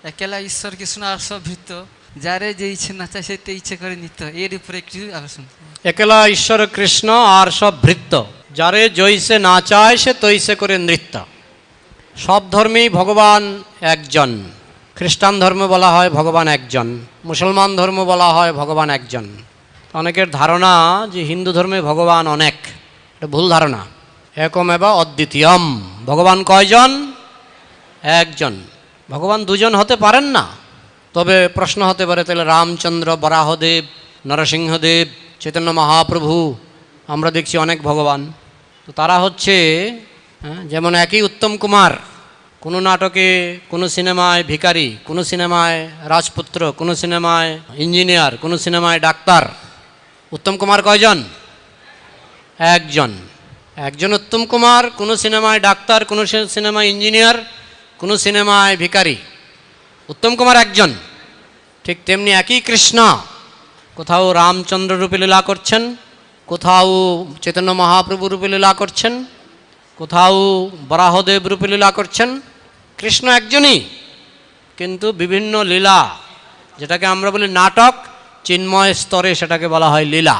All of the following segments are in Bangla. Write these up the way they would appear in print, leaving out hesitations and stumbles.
একেলা ঈশ্বর কৃষ্ণ আর সব ভৃত্য, যারে যে ইচ্ছে না চায় সে ইচ্ছে করে নিত্য, এর উপরে একটু আলোচনা। একলা ঈশ্বর কৃষ্ণ আর সব ভৃত্য, যারে জৈসে না চায় সে তৈসে করে নৃত্য। সব ধর্মেই ভগবান একজন। খ্রিস্টান ধর্ম বলা হয় ভগবান একজন, মুসলমান ধর্ম বলা হয় ভগবান একজন। অনেকের ধারণা যে হিন্দু ধর্মে ভগবান অনেক, এটা ভুল ধারণা। একমেবা অদ্বিতীয়ম, ভগবান কয়জন? একজন। ভগবান দুজন হতে পারেন না। তবে প্রশ্ন হতে পারে, তাহলে রামচন্দ্র, বরাহদেব, নরসিংহদেব, চৈতন্য মহাপ্রভু, আমরা দেখছি অনেক ভগবান। তো তারা হচ্ছে যেমন একই উত্তম কুমার, কোনো নাটকে, কোনো সিনেমায় ভিখারি, কোনো সিনেমায় রাজপুত্র, কোনো সিনেমায় ইঞ্জিনিয়ার, কোনো সিনেমায় ডাক্তার। উত্তম কুমার কয়জন? একজন। একজন উত্তম কুমার, কোনো সিনেমায় ডাক্তার, কোনো সিনেমায় ইঞ্জিনিয়ার, কোনো সিনেমায় ভিখারি। উত্তম কুমার একজন। ঠিক তেমনি একই কৃষ্ণ, কোথাও রামচন্দ্র রূপে লীলা করছেন, কোথাও চৈতন্য মহাপ্রভু রূপে লীলা করছেন, কোথাও বরাহদেব রূপে লীলা করছেন। কৃষ্ণ একজনই, কিন্তু বিভিন্ন লীলা, যেটাকে আমরা বলি নাটক, চিন্ময় স্তরে সেটাকে বলা হয় লীলা।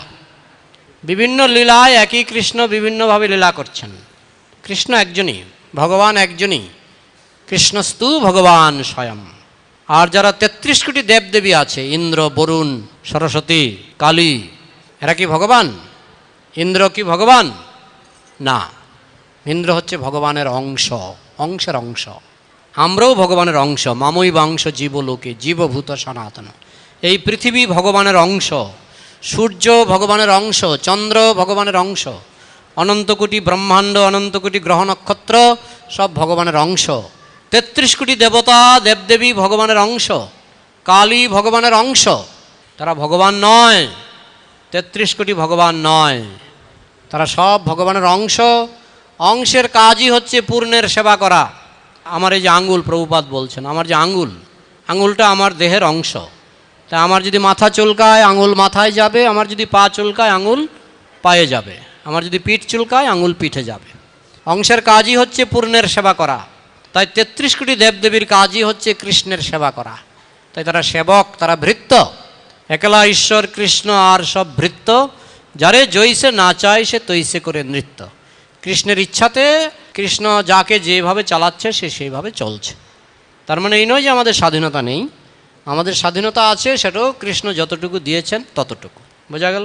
বিভিন্ন লীলায় একই কৃষ্ণ বিভিন্নভাবে লীলা করছেন। কৃষ্ণ একজনই, ভগবান একজনই। কৃষ্ণস্তু ভগবান স্বয়ং। আর যারা ৩৩ কোটি দেবদেবী আছে, ইন্দ্র, বরুণ, সরস্বতী, কালী, এরা কি ভগবান? ইন্দ্র কি ভগবান? না, ইন্দ্র হচ্ছে ভগবানের অংশ, অংশের অংশ। আমরাও ভগবানের অংশ। মামৈ বাংশ জীবলোকে, জীবভূত সনাতন। এই পৃথিবী ভগবানের অংশ, সূর্য ভগবানের অংশ, চন্দ্র ভগবানের অংশ, অনন্ত কোটি ব্রহ্মাণ্ড, অনন্ত কোটি গ্রহ নক্ষত্র সব ভগবানের অংশ। ৩৩ কোটি দেবতা দেবদেবী ভগবানের অংশ, কালী ভগবানের অংশ। তারা ভগবান নয়, ৩৩ কোটি ভগবান নয়, তারা সব ভগবানের অংশ। অংশের কাজই হচ্ছে পূর্ণের সেবা করা। আমার এই যে আঙ্গুল, প্রভুপাদ বলছেন, আমার যে আঙ্গুলটা আমার দেহের অংশ। তা আমার যদি মাথা চুলকায় আঙুল মাথায় যাবে, আমার যদি পা চুলকায় আঙুল পায়ে যাবে, আমার যদি পিঠ চুলকায় আঙুল পিঠে যাবে। অংশের কাজই হচ্ছে পূর্ণের সেবা করা। তাই ৩৩ কোটি দেবদেবীর কাজই হচ্ছে কৃষ্ণের সেবা করা। তাই তারা সেবক, তারা ভৃত্য। একলা ঈশ্বর কৃষ্ণ আর সব ভৃত্য, যারে জৈসে না চায় সে তৈসে করে নৃত্য। কৃষ্ণের ইচ্ছাতে কৃষ্ণ যাকে যেভাবে চালাচ্ছে সে সেইভাবে চলছে। তার মানে এই নয় যে আমাদের স্বাধীনতা নেই, আমাদের স্বাধীনতা আছে, সেটাও কৃষ্ণ যতটুকু দিয়েছেন ততটুকু। বোঝা গেল?